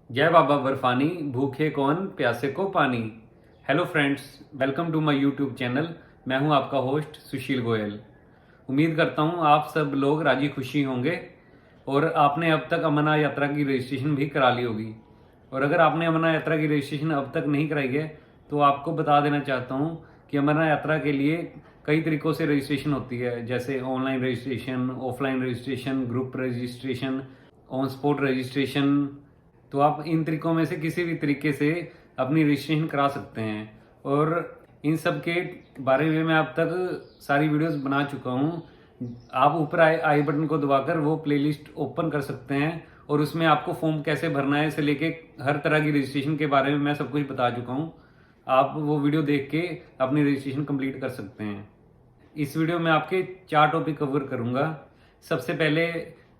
जय बाबा बर्फानी, भूखे कौन प्यासे को पानी। Hello friends, welcome to my YouTube channel. मैं हूं आपका होस्ट सुशील गोयल। उम्मीद करता हूं आप सब लोग राजी खुशी होंगे और आपने अब तक अमरनाथ यात्रा की रजिस्ट्रेशन भी करा ली होगी। और अगर आपने अमरनाथ यात्रा की रजिस्ट्रेशन अब तक नहीं कराई है तो आपको बता देना चाहता हूं कि अमरनाथ यात्रा के लिए कई तरीकों से रजिस्ट्रेशन होती है, जैसे online registration, offline registration, group registration, on spot registration. तो आप इन तरीकों में से किसी भी तरीके से अपनी रजिस्ट्रेशन करा सकते हैं। और इन सब के बारे में मैं अब तक सारी वीडियोस बना चुका हूँ। आप ऊपर आई बटन को दबाकर वो प्लेलिस्ट ओपन कर सकते हैं और उसमें आपको फॉर्म कैसे भरना है से लेके हर तरह की रजिस्ट्रेशन के बारे में मैं सब कुछ बता चुका हूँ। आप वो वीडियो देख के अपनी रजिस्ट्रेशन कंप्लीट कर सकते हैं। इस वीडियो में आपके 4 टॉपिक कवर करूंगा। सबसे पहले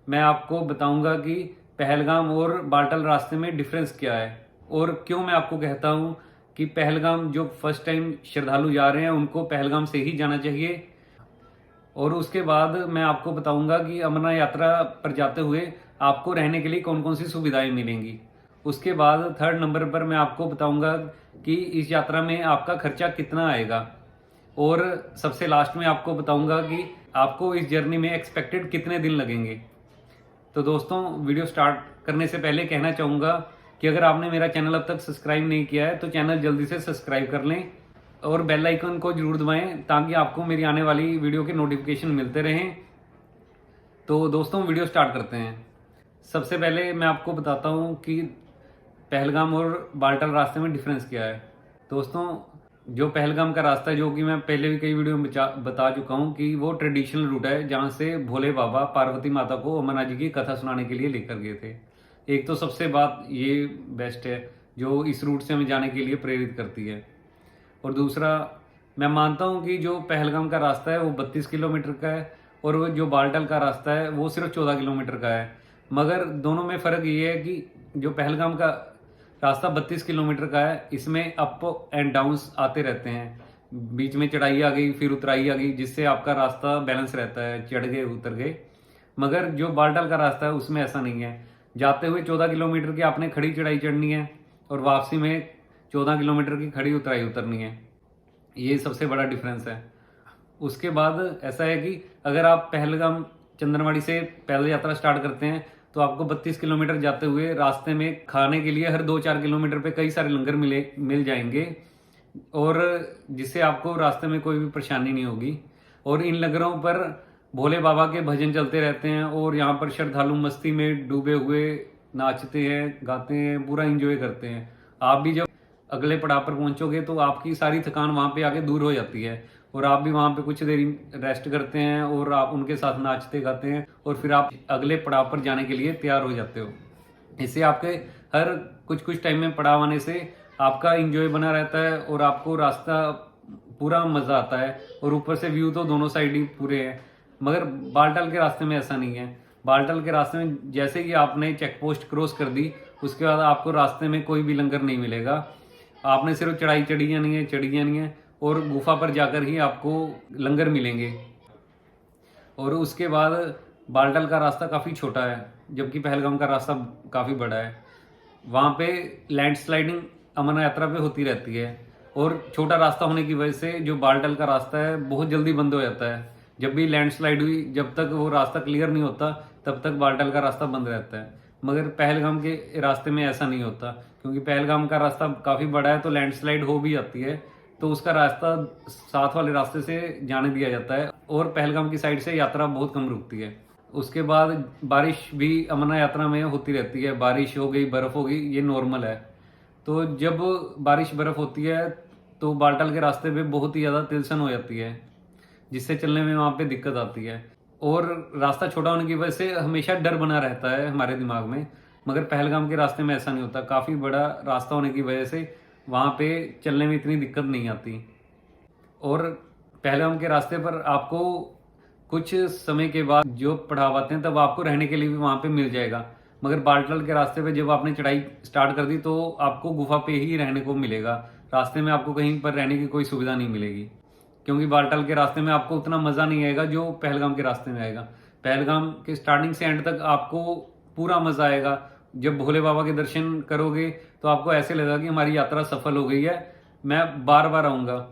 मैं आपको बताऊंगा कि पहलगाम और बाल्टल रास्ते में डिफरेंस क्या है और क्यों मैं आपको कहता हूं कि पहलगाम जो फर्स्ट टाइम श्रद्धालु जा रहे हैं उनको पहलगाम से ही जाना चाहिए। और उसके बाद मैं आपको बताऊंगा कि अमरनाथ यात्रा पर जाते हुए आपको रहने के लिए कौन कौन सी सुविधाएं मिलेंगी। उसके बाद थर्ड नंबर पर मैं आपको बताऊंगा कि इस यात्रा में आपका खर्चा कितना आएगा। और सबसे लास्ट में आपको बताऊंगा कि आपको इस जर्नी में एक्सपेक्टेड कितने दिन लगेंगे। तो दोस्तों, वीडियो स्टार्ट करने से पहले कहना चाहूँगा कि अगर आपने मेरा चैनल अब तक सब्सक्राइब नहीं किया है तो चैनल जल्दी से सब्सक्राइब कर लें और बेल आइकन को जरूर दबाएं ताकि आपको मेरी आने वाली वीडियो के नोटिफिकेशन मिलते रहें। तो दोस्तों, वीडियो स्टार्ट करते हैं। सबसे पहले मैं आपको बताता हूँ कि पहलगाम और बाल्टल रास्ते में डिफरेंस क्या है। दोस्तों, जो पहलगाम का रास्ता है, जो कि मैं पहले भी कई वीडियो में बता चुका हूँ कि वो ट्रेडिशनल रूट है जहाँ से भोले बाबा पार्वती माता को अमरनाथ जी की कथा सुनाने के लिए लेकर गए थे। एक तो सबसे बात ये बेस्ट है जो इस रूट से हमें जाने के लिए प्रेरित करती है। और दूसरा, मैं मानता हूँ कि जो पहलगाम का रास्ता है वो 32 किलोमीटर का है और वो जो बाल्टल का रास्ता है वो सिर्फ 14 किलोमीटर का है। मगर दोनों में फ़र्क ये है कि जो पहलगाम का रास्ता 32 किलोमीटर का है इसमें अप एंड डाउन्स आते रहते हैं, बीच में चढ़ाई आ गई फिर उतराई आ गई, जिससे आपका रास्ता बैलेंस रहता है, चढ़ गए उतर गए। मगर जो बाल्टल का रास्ता है उसमें ऐसा नहीं है। जाते हुए 14 किलोमीटर की आपने खड़ी चढ़ाई चढ़नी है और वापसी में 14 किलोमीटर की खड़ी उतराई उतरनी है। ये सबसे बड़ा डिफरेंस है। उसके बाद ऐसा है कि अगर आप पहलगाम चंदनवाड़ी से पैदल यात्रा स्टार्ट करते हैं तो आपको 32 किलोमीटर जाते हुए रास्ते में खाने के लिए हर 2-4 किलोमीटर पे कई सारे लंगर मिल जाएंगे और जिससे आपको रास्ते में कोई भी परेशानी नहीं होगी। और इन लंगरों पर भोले बाबा के भजन चलते रहते हैं और यहाँ पर श्रद्धालु मस्ती में डूबे हुए नाचते हैं, गाते हैं, पूरा इंजॉय करते हैं। आप भी जब अगले पड़ाव पर पहुंचोगे तो आपकी सारी थकान वहां पे आके दूर हो जाती है और आप भी वहां पे कुछ देर रेस्ट करते हैं और आप उनके साथ नाचते गाते हैं और फिर आप अगले पड़ाव पर जाने के लिए तैयार हो जाते हो। इससे आपके हर कुछ कुछ टाइम में पड़ाव आने से आपका इंजॉय बना रहता है और आपको रास्ता पूरा मजा आता है। और ऊपर से व्यू तो दोनों साइड ही पूरे हैं। मगर बालटाल के रास्ते में ऐसा नहीं है। बालटाल के रास्ते में जैसे कि आपने चेक पोस्ट क्रॉस कर दी उसके बाद आपको रास्ते में कोई भी लंगर नहीं मिलेगा। आपने सिर्फ चढ़ाई चढ़ी जानी है और गुफा पर जाकर ही आपको लंगर मिलेंगे। और उसके बाद बालटाल का रास्ता काफ़ी छोटा है जबकि पहलगाम का रास्ता काफ़ी बड़ा है। वहाँ पे लैंडस्लाइडिंग अमरनाथ यात्रा पे होती रहती है और छोटा रास्ता होने की वजह से जो बालटाल का रास्ता है बहुत जल्दी बंद हो जाता है। जब भी लैंडस्लाइड हुई, जब तक वो रास्ता क्लियर नहीं होता तब तक बालटाल का रास्ता बंद रहता है। मगर पहलगाम के रास्ते में ऐसा नहीं होता क्योंकि पहलगाम का रास्ता काफ़ी बड़ा है तो लैंडस्लाइड हो भी जाती है तो उसका रास्ता साथ वाले रास्ते से जाने दिया जाता है और पहलगाम की साइड से यात्रा बहुत कम रुकती है। उसके बाद बारिश भी अमरनाथ यात्रा में होती रहती है। बारिश हो गई, बर्फ हो गई, ये नॉर्मल है। तो जब बारिश बर्फ होती है तो बालटाल के रास्ते पे बहुत ही ज़्यादा तिलसन हो जाती है जिससे चलने में वहाँ पे दिक्कत आती है और रास्ता छोटा होने की वजह से हमेशा डर बना रहता है हमारे दिमाग में। मगर पहलगाम के रास्ते में ऐसा नहीं होता। काफ़ी बड़ा रास्ता होने की वजह से वहाँ पे चलने में इतनी दिक्कत नहीं आती। और पहलगाम के रास्ते पर आपको कुछ समय के बाद जो पड़ाव आते हैं तब आपको रहने के लिए भी वहाँ पे मिल जाएगा। मगर बालटाल के रास्ते पे जब आपने चढ़ाई स्टार्ट कर दी तो आपको गुफा पे ही रहने को मिलेगा। रास्ते में आपको कहीं पर रहने की कोई सुविधा नहीं मिलेगी क्योंकि बालटाल के रास्ते में आपको उतना मज़ा नहीं आएगा जो पहलगाम के रास्ते में आएगा। पहलगाम के स्टार्टिंग से एंड तक आपको पूरा मज़ा आएगा। जब भोले बाबा के दर्शन करोगे तो आपको ऐसे लगेगा कि हमारी यात्रा सफल हो गई है, मैं बार बार आऊँगा।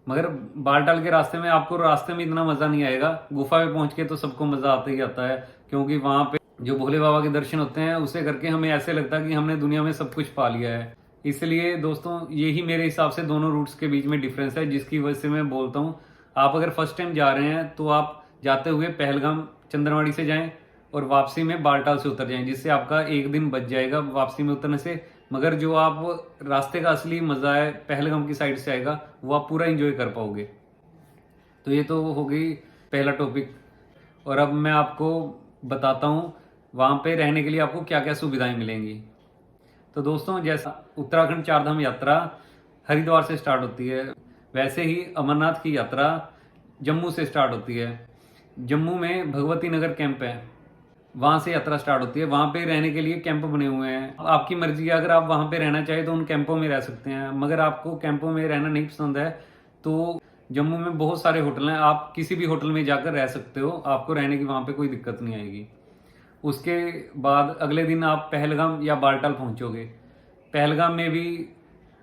मगर बालटाल के रास्ते में आपको रास्ते में इतना मज़ा नहीं आएगा, गुफा में पहुँच के तो सबको मज़ा आता ही आता है, क्योंकि वहाँ पे जो भोले बाबा के दर्शन होते हैं उसे करके हमें ऐसे लगता है कि हमने दुनिया में सब कुछ पा लिया है। इसलिए दोस्तों यही मेरे हिसाब से दोनों रूट्स के बीच में डिफरेंस है, जिसकी वजह से मैं बोलता हूँ आप अगर फर्स्ट टाइम जा रहे हैं तो आप जाते हुए पहलगाम चंद्रवाड़ी से जाएं और वापसी में बालटाल से उतर जाएं, जिससे आपका एक दिन बच जाएगा वापसी में उतरने से। मगर जो आप रास्ते का असली मज़ा है पहलगाम की साइड से आएगा, वो आप पूरा एंजॉय कर पाओगे। तो ये तो हो गई पहला टॉपिक। और अब मैं आपको बताता हूँ वहाँ पे रहने के लिए आपको क्या क्या सुविधाएं मिलेंगी। तो दोस्तों जैसा उत्तराखंड चारधाम यात्रा हरिद्वार से स्टार्ट होती है, वैसे ही अमरनाथ की यात्रा जम्मू से स्टार्ट होती है। जम्मू में भगवती नगर कैंप है, वहाँ से यात्रा स्टार्ट होती है। वहाँ पे रहने के लिए कैंप बने हुए हैं, आपकी मर्जी है, अगर आप वहाँ पे रहना चाहें तो उन कैंपों में रह सकते हैं। मगर आपको कैंपों में रहना नहीं पसंद है तो जम्मू में बहुत सारे होटल हैं, आप किसी भी होटल में जाकर रह सकते हो, आपको रहने की वहाँ पे कोई दिक्कत नहीं आएगी। उसके बाद अगले दिन आप पहलगाम या बालटाल पहुँचोगे। पहलगाम में भी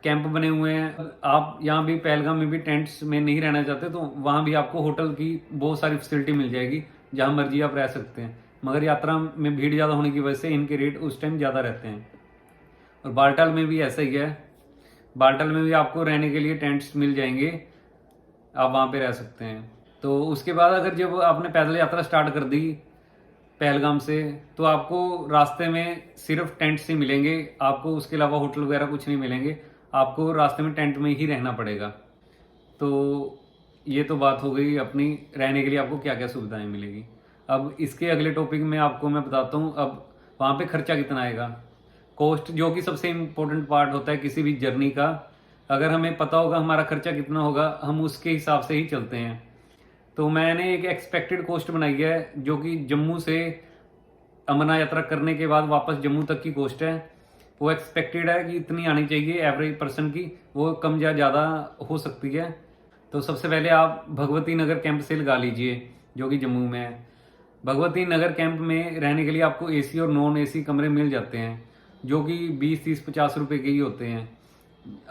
कैंप बने हुए हैं, आप यहाँ भी पहलगाम में भी टेंट्स में नहीं रहना चाहते तो वहाँ भी आपको होटल की बहुत सारी फैसिलिटी मिल जाएगी, जहाँ मर्जी आप रह सकते हैं। मगर यात्रा में भीड़ ज़्यादा होने की वजह से इनके रेट उस टाइम ज़्यादा रहते हैं। और बालटाल में भी ऐसा ही है, बालटाल में भी आपको रहने के लिए टेंट्स मिल जाएंगे, आप वहाँ पे रह सकते हैं। तो उसके बाद अगर जब आपने पैदल यात्रा स्टार्ट कर दी पहलगाम से, तो आपको रास्ते में सिर्फ टेंट्स ही मिलेंगे, आपको उसके अलावा होटल वगैरह कुछ नहीं मिलेंगे, आपको रास्ते में टेंट में ही रहना पड़ेगा। तो ये तो बात हो गई अपनी रहने के लिए आपको क्या क्या सुविधाएं मिलेगी। अब इसके अगले टॉपिक में आपको मैं बताता हूँ अब वहाँ पे खर्चा कितना आएगा, कॉस्ट, जो कि सबसे इम्पोर्टेंट पार्ट होता है किसी भी जर्नी का। अगर हमें पता होगा हमारा खर्चा कितना होगा, हम उसके हिसाब से ही चलते हैं। तो मैंने एक एक्सपेक्टेड कॉस्ट बनाई है, जो कि जम्मू से अमरनाथ यात्रा करने के बाद वापस जम्मू तक की कॉस्ट है। वो एक्सपेक्टेड है कि इतनी आनी चाहिए एवरेज पर्सन की, वो कम या ज़्यादा हो सकती है। तो सबसे पहले आप भगवती नगर कैंप से लगा लीजिए, जो कि जम्मू में है। भगवती नगर कैंप में रहने के लिए आपको एसी और नॉन एसी कमरे मिल जाते हैं, जो कि 20, 30, 50 रुपए के ही होते हैं।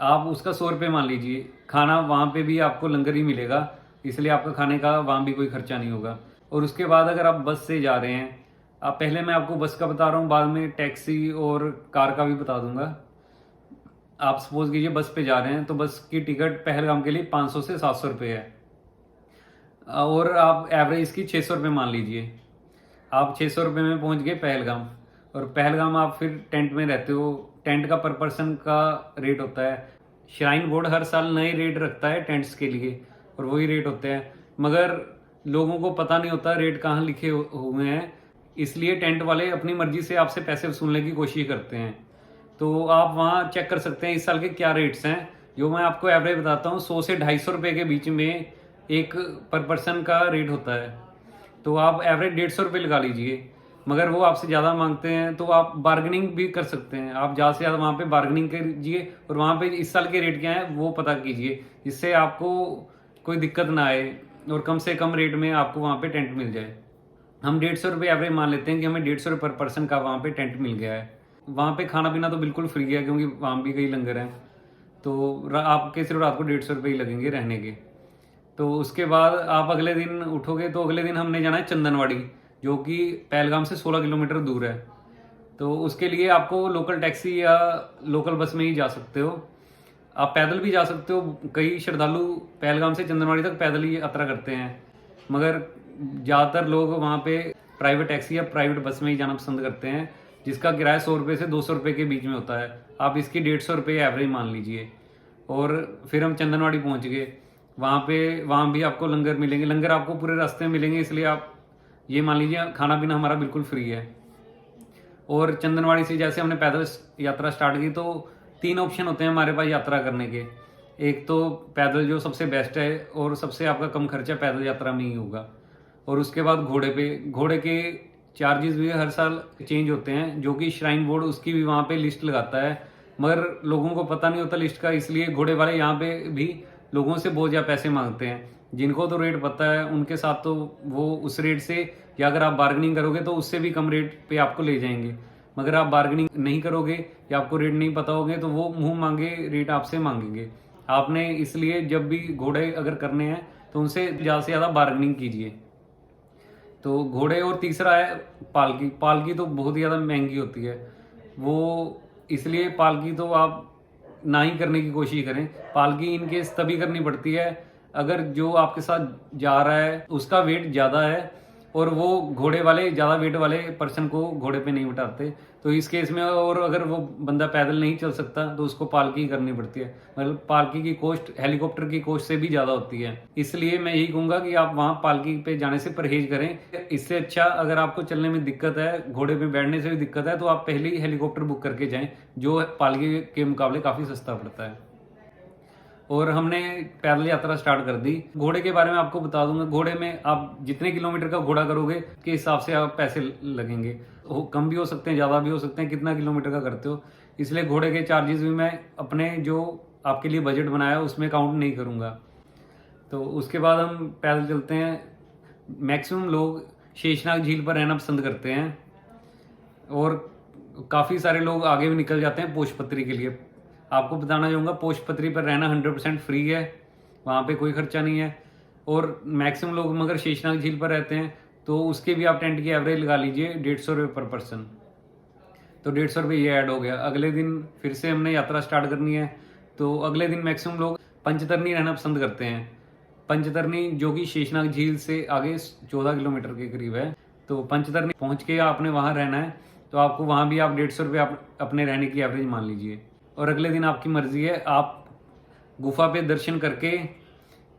आप उसका 100 रुपये मान लीजिए। खाना वहाँ पे भी आपको लंगर ही मिलेगा, इसलिए आपका खाने का वहाँ भी कोई खर्चा नहीं होगा। और उसके बाद अगर आप बस से जा रहे हैं, आप पहले मैं आपको बस का बता रहा हूँ, बाद में टैक्सी और कार का भी बता दूंगा। आप सपोज कीजिए बस पे जा रहे हैं तो बस की टिकट पहलगाम के लिए 500 से 700 रुपये है, और आप एवरेज इसकी 600 रुपये मान लीजिए। आप 600 रुपये में पहुंच गए पहलगाम, और पहलगाम आप फिर टेंट में रहते हो। टेंट का पर पर्सन का रेट होता है, श्राइन बोर्ड हर साल नए रेट रखता है टेंट्स के लिए, और वही रेट होते हैं। मगर लोगों को पता नहीं होता रेट कहाँ लिखे हुए हैं, इसलिए टेंट वाले अपनी मर्जी से आपसे पैसे वसूलने की कोशिश करते हैं। तो आप वहाँ चेक कर सकते हैं इस साल के क्या रेट्स हैं। जो मैं आपको एवरेज बताता हूँ, 100 से 250 रुपये के बीच में एक पर पर्सन का रेट होता है। तो आप एवरेज 150 रुपये लगा लीजिए। मगर वो आपसे ज़्यादा मांगते हैं तो आप बार्गेनिंग भी कर सकते हैं, आप ज़्यादा से ज़्यादा वहाँ पे बार्गेनिंग कीजिए, और वहाँ पे इस साल के रेट क्या है वो पता कीजिए, जिससे आपको कोई दिक्कत ना आए और कम से कम रेट में आपको वहाँ पे टेंट मिल जाए। हम 150 रुपये एवरेज मान लेते हैं कि हमें 150 रुपये पर पर्सन का वहाँ पे टेंट मिल गया है। वहाँ पे खाना पीना तो बिल्कुल फ्री है, क्योंकि वहाँ भी कई लंगर हैं। तो आपके सिर्फ रात को 150 रुपये ही लगेंगे रहने के। तो उसके बाद आप अगले दिन उठोगे तो अगले दिन हमने जाना है चंदनवाड़ी, जो कि पहलगाम से 16 किलोमीटर दूर है। तो उसके लिए आपको लोकल टैक्सी या लोकल बस में ही जा सकते हो, आप पैदल भी जा सकते हो। कई श्रद्धालु पहलगाम से चंदनवाड़ी तक पैदल ही यात्रा करते हैं, मगर ज़्यादातर लोग वहाँ पे प्राइवेट टैक्सी या प्राइवेट बस में ही जाना पसंद करते हैं, जिसका किराया 100 रुपये से 200 रुपये के बीच में होता है। आप इसकी 150 रुपये एवरेज मान लीजिए। और फिर हम चंदनवाड़ी पहुँच गए, वहाँ भी आपको लंगर मिलेंगे, लंगर आपको पूरे रास्ते में मिलेंगे, इसलिए आप ये मान लीजिए खाना पीना हमारा बिल्कुल फ्री है। और चंदनवाड़ी से जैसे हमने पैदल यात्रा स्टार्ट की, तो 3 ऑप्शन होते हैं हमारे पास यात्रा करने के। एक तो पैदल, जो सबसे बेस्ट है और सबसे आपका कम खर्चा पैदल यात्रा में ही होगा। और उसके बाद घोड़े के चार्जेस भी हर साल चेंज होते हैं, जो कि श्राइन बोर्ड उसकी भी वहाँ पे लिस्ट लगाता है, मगर लोगों को पता नहीं होता लिस्ट का, इसलिए घोड़े वाले यहाँ पे भी लोगों से बहुत ज़्यादा पैसे मांगते हैं। जिनको तो रेट पता है उनके साथ तो वो उस रेट से, या अगर आप बार्गेनिंग करोगे तो उससे भी कम रेट पे आपको ले जाएंगे। मगर आप बार्गेनिंग नहीं करोगे या आपको रेट नहीं पता होगे तो वो मुंह मांगे रेट आपसे मांगेंगे। आपने इसलिए जब भी घोड़े अगर करने हैं तो उनसे ज़्यादा से ज़्यादा बार्गेनिंग कीजिए। तो घोड़े, और तीसरा है पालकी। पालकी तो बहुत ही ज़्यादा महंगी होती है, वो इसलिए पालकी तो आप ना ही करने की कोशिश करें। पालकी इन केस तभी करनी पड़ती है अगर जो आपके साथ जा रहा है उसका वेट ज़्यादा है और वो घोड़े वाले, ज़्यादा वेट वाले पर्सन को घोड़े पे नहीं बिठाते, तो इस केस में, और अगर वो बंदा पैदल नहीं चल सकता तो उसको पालकी करनी पड़ती है। मतलब पालकी की कॉस्ट हेलीकॉप्टर की कॉस्ट से भी ज़्यादा होती है, इसलिए मैं यही कहूँगा कि आप वहाँ पालकी पे जाने से परहेज करें। इससे अच्छा, अगर आपको चलने में दिक्कत है, घोड़े पे बैठने से भी दिक्कत है, तो आप पहले ही हेलीकॉप्टर बुक करके जाएं, जो पालकी के मुकाबले काफ़ी सस्ता पड़ता है। और हमने पैदल यात्रा स्टार्ट कर दी। घोड़े के बारे में आपको बता दूंगा, घोड़े में आप जितने किलोमीटर का घोड़ा करोगे के हिसाब से आप पैसे लगेंगे, कम भी हो सकते हैं, ज़्यादा भी हो सकते हैं, कितना किलोमीटर का करते हो। इसलिए घोड़े के चार्जेस भी मैं अपने जो आपके लिए बजट बनाया उसमें काउंट नहीं करूँगा। तो उसके बाद हम पैदल चलते हैं। मैक्सिमम लोग शेषनाग झील पर रहना पसंद करते हैं और काफ़ी सारे लोग आगे भी निकल जाते हैं पोषपत्री के लिए। आपको बताना चाहूँगा, पोषपत्री पर रहना 100% फ्री है, वहाँ पे कोई खर्चा नहीं है। और मैक्सिमम लोग मगर शेषनाग झील पर रहते हैं तो उसके भी आप टेंट की एवरेज लगा लीजिए 150 रुपये पर पर्सन। तो 150 रुपये ये ऐड हो गया। अगले दिन फिर से हमने यात्रा स्टार्ट करनी है, तो अगले दिन मैक्सिमम लोग पंचतरनी रहना पसंद करते हैं। पंचतरनी जो कि शेषनाग झील से आगे 14 किलोमीटर के करीब है। तो पंचतरनी पहुँच के आपने वहाँ रहना है, तो आपको वहाँ भी आप 150 रुपये आप अपने रहने की एवरेज मान लीजिए। और अगले दिन आपकी मर्जी है, आप गुफा पे दर्शन करके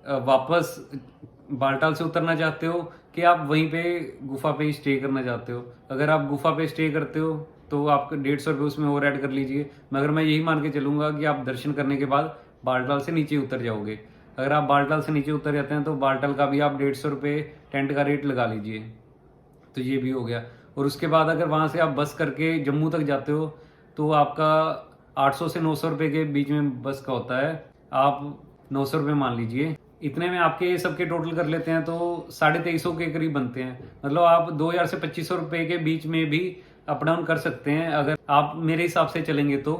वापस बालटाल से उतरना चाहते हो कि आप वहीं पे गुफा पे ही स्टे करना चाहते हो। अगर आप गुफा पे स्टे करते हो तो आपको 150 रुपये उसमें और ऐड कर लीजिए, मगर मैं यही मान के चलूँगा कि आप दर्शन करने के बाद बालटाल से नीचे उतर जाओगे। अगर आप बालटाल से नीचे उतर जाते हैं तो बालटाल का भी आप 150 रुपये टेंट का रेट लगा लीजिए। तो ये भी हो गया। और उसके बाद अगर वहाँ से आप बस करके जम्मू तक जाते हो तो आपका 800 से 900 रुपये के बीच में बस का होता है, आप 900 रुपये मान लीजिए। इतने में आपके सबके टोटल कर लेते हैं तो 2350 के करीब बनते हैं। मतलब आप 2000 से 2500 रुपये के बीच में भी अप डाउन कर सकते हैं अगर आप मेरे हिसाब से चलेंगे तो।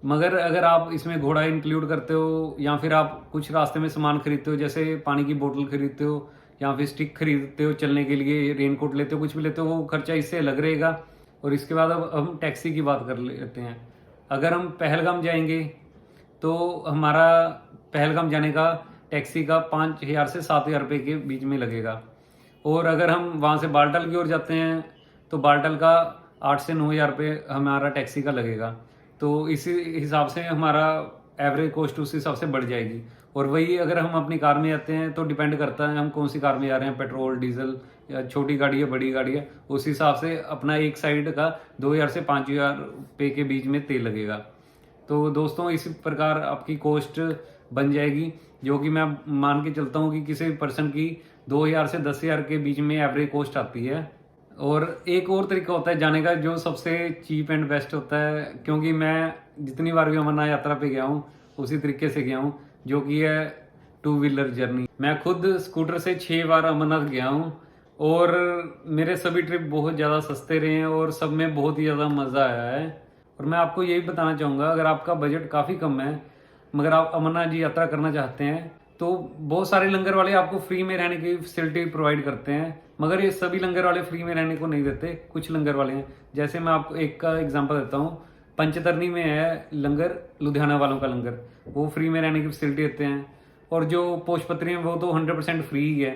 मगर अगर आप इसमें घोड़ा इंक्लूड करते हो या फिर आप कुछ रास्ते में सामान खरीदते हो, जैसे पानी की बोतल खरीदते हो या फिर स्टिक खरीदते हो चलने के लिए, रेनकोट लेते हो, कुछ भी लेते हो, वो खर्चा इससे अलग रहेगा। और इसके बाद अब हम टैक्सी की बात कर लेते हैं। अगर हम पहलगाम जाएंगे तो हमारा पहलगाम जाने का टैक्सी का 5000 से 7000 रुपये के बीच में लगेगा। और अगर हम वहाँ से बालटाल की ओर जाते हैं तो बालटाल का 8 से 9000 रुपये हमारा टैक्सी का लगेगा। तो इसी हिसाब से हमारा एवरेज कॉस्ट उस हिसाब से बढ़ जाएगी। और वही अगर हम अपनी कार में जाते हैं तो डिपेंड करता है हम कौन सी कार में जा रहे हैं, पेट्रोल, डीजल, या छोटी गाड़ी है, बड़ी गाड़ी है, उस हिसाब से अपना एक साइड का 2000 से 5000 रुपये के बीच में तेल लगेगा। तो दोस्तों इसी प्रकार आपकी कॉस्ट बन जाएगी, जो कि मैं मान के चलता हूँ कि किसी पर्सन की 2000 से 10,000 के बीच में एवरेज कॉस्ट आती है। और एक और तरीका होता है जाने का जो सबसे चीप एंड बेस्ट होता है, क्योंकि मैं जितनी बार भी अमरनाथ यात्रा पे गया हूँ उसी तरीके से गया हूँ, जो कि है 2 व्हीलर जर्नी। मैं खुद स्कूटर से 6 बार अमरनाथ गया हूँ और मेरे सभी ट्रिप बहुत ज़्यादा सस्ते रहे हैं और सब में बहुत ही ज़्यादा मज़ा आया है। और मैं आपको यही बताना चाहूँगा, अगर आपका बजट काफ़ी कम है मगर आप अमरनाथ जी यात्रा करना चाहते हैं तो बहुत सारे लंगर वाले आपको फ्री में रहने की फैसिलिटी प्रोवाइड करते हैं, मगर ये सभी लंगर वाले फ्री में रहने को नहीं देते। कुछ लंगर वाले हैं, जैसे मैं आपको एक का एग्जांपल देता हूँ। पंचतरनी में है लंगर, लुधियाना वालों का लंगर, वो फ्री में रहने की फैसिलिटी देते हैं। और जो पोषपत्री है वो तो 100% फ्री ही है,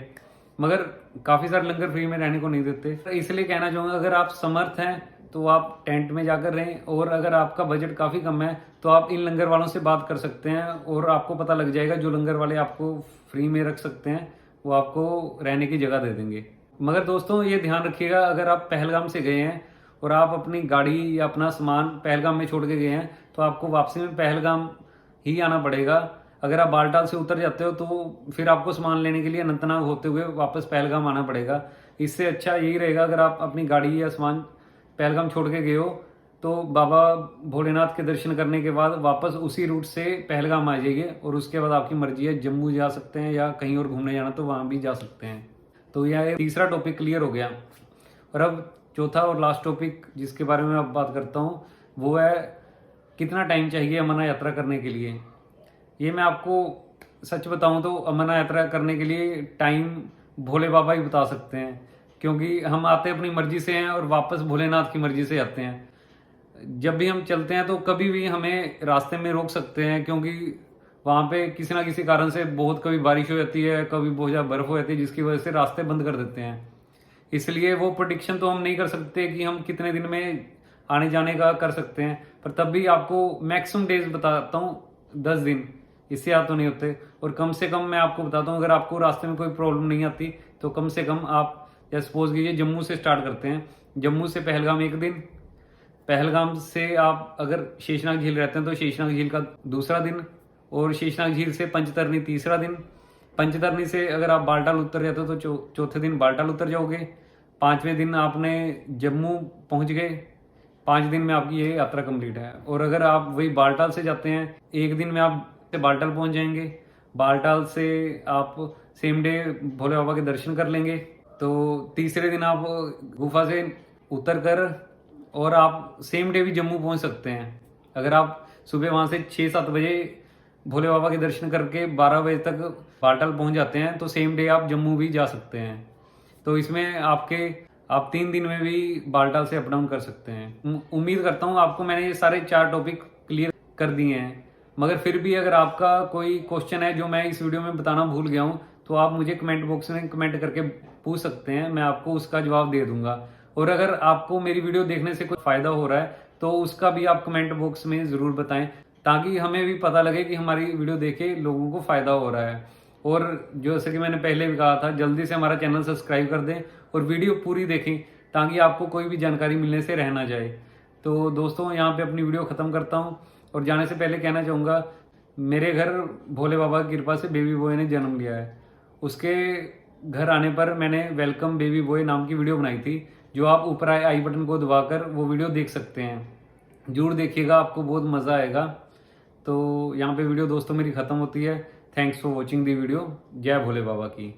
मगर काफ़ी सारे लंगर फ्री में रहने को नहीं देते। तो इसलिए कहना चाहूँगा, अगर आप समर्थ हैं तो आप टेंट में जाकर रहें, और अगर आपका बजट काफ़ी कम है तो आप इन लंगर वालों से बात कर सकते हैं और आपको पता लग जाएगा जो लंगर वाले आपको फ्री में रख सकते हैं वो आपको रहने की जगह दे देंगे। मगर दोस्तों ये ध्यान रखिएगा, अगर आप पहलगाम से गए हैं और आप अपनी गाड़ी या अपना सामान पहलगाम में छोड़ के गए हैं तो आपको वापसी में पहलगाम ही आना पड़ेगा। अगर आप बालटाल से उतर जाते हो तो फिर आपको सामान लेने के लिए अनंतनाग होते हुए वापस पहलगाम आना पड़ेगा। इससे अच्छा यही रहेगा, अगर आप अपनी गाड़ी या सामान पहलगाम छोड़ के गए हो तो बाबा भोलेनाथ के दर्शन करने के बाद वापस उसी रूट से पहलगाम आ जाइए, और उसके बाद आपकी मर्जी है, जम्मू जा सकते हैं या कहीं और घूमने जाना तो वहाँ भी जा सकते हैं। तो यह तीसरा टॉपिक क्लियर हो गया। और अब चौथा और लास्ट टॉपिक जिसके बारे में अब बात करता हूँ वो है कितना टाइम चाहिए अमरनाथ यात्रा करने के लिए। ये मैं आपको सच बताऊं तो अमरनाथ यात्रा करने के लिए टाइम भोले बाबा ही बता सकते हैं, क्योंकि हम आते अपनी मर्जी से हैं और वापस भोलेनाथ की मर्जी से आते हैं। जब भी हम चलते हैं तो कभी भी हमें रास्ते में रोक सकते हैं, क्योंकि वहाँ पे किसी ना किसी कारण से बहुत कभी बारिश हो जाती है, कभी बहुत ज़्यादा बर्फ हो जाती है, जिसकी वजह से रास्ते बंद कर देते हैं। इसलिए वो प्रोडिक्शन तो हम नहीं कर सकते कि हम कितने दिन में आने जाने का कर सकते हैं, पर तब भी आपको मैक्सिमम डेज बताता हूँ 10 दिन, इससे ज़्यादा तो नहीं होते। और कम से कम मैं आपको बताता हूँ, अगर आपको रास्ते में कोई प्रॉब्लम नहीं आती तो कम से कम आप जैसे सपोज कीजिए जम्मू से स्टार्ट करते हैं, जम्मू से पहलगाम एक दिन, पहलगाम से आप अगर शेषनाग झील रहते हैं तो शेषनाग झील का दूसरा दिन, और शेषनाग झील से पंचतरनी तीसरा दिन। पंचतरनी से अगर आप बालटाल उतर जाते हो तो चौथे दिन बालटाल उतर जाओगे। 5वें दिन आपने जम्मू पहुंच गए। 5 दिन में आपकी ये यात्रा कंप्लीट है। और अगर आप वही बालटाल से जाते हैं, एक दिन में आप बालटाल पहुंच जाएंगे। बालटाल से आप सेम डे भोले बाबा के दर्शन कर लेंगे। तो तीसरे दिन आप गुफा से उतर कर और आप सेम डे भी जम्मू पहुंच सकते हैं। अगर आप सुबह वहां से 6-7 बजे भोले बाबा के दर्शन करके 12 बजे तक बालटाल पहुंच जाते हैं तो सेम डे आप जम्मू भी जा सकते हैं। तो इसमें आप 3 दिन में भी बालटाल से अप डाउन कर सकते हैं। उम्मीद करता हूँ आपको मैंने ये सारे 4 टॉपिक क्लियर कर दिए हैं, मगर फिर भी अगर आपका कोई क्वेश्चन है जो मैं इस वीडियो में बताना भूल गया हूँ तो आप मुझे कमेंट बॉक्स में कमेंट करके पूछ सकते हैं, मैं आपको उसका जवाब दे दूंगा। और अगर आपको मेरी वीडियो देखने से कोई फायदा हो रहा है तो उसका भी आप कमेंट बॉक्स में ज़रूर बताएं, ताकि हमें भी पता लगे कि हमारी वीडियो देखे लोगों को फ़ायदा हो रहा है। और जैसे कि मैंने पहले भी कहा था, जल्दी से हमारा चैनल सब्सक्राइब कर दें और वीडियो पूरी देखें, ताकि आपको कोई भी जानकारी मिलने से रह ना जाए। तो दोस्तों, यहाँ पे अपनी वीडियो ख़त्म करता हूँ और जाने से पहले कहना चाहूँगा, मेरे घर भोले बाबा की कृपा से बेबी बॉय ने जन्म लिया है। उसके घर आने पर मैंने वेलकम बेबी बॉय नाम की वीडियो बनाई थी, जो आप ऊपर आए आई बटन को दबाकर वो वीडियो देख सकते हैं। जरूर देखिएगा, आपको बहुत मज़ा आएगा। तो यहाँ पे वीडियो दोस्तों मेरी ख़त्म होती है। Thanks for watching the video. जय भोले बाबा की।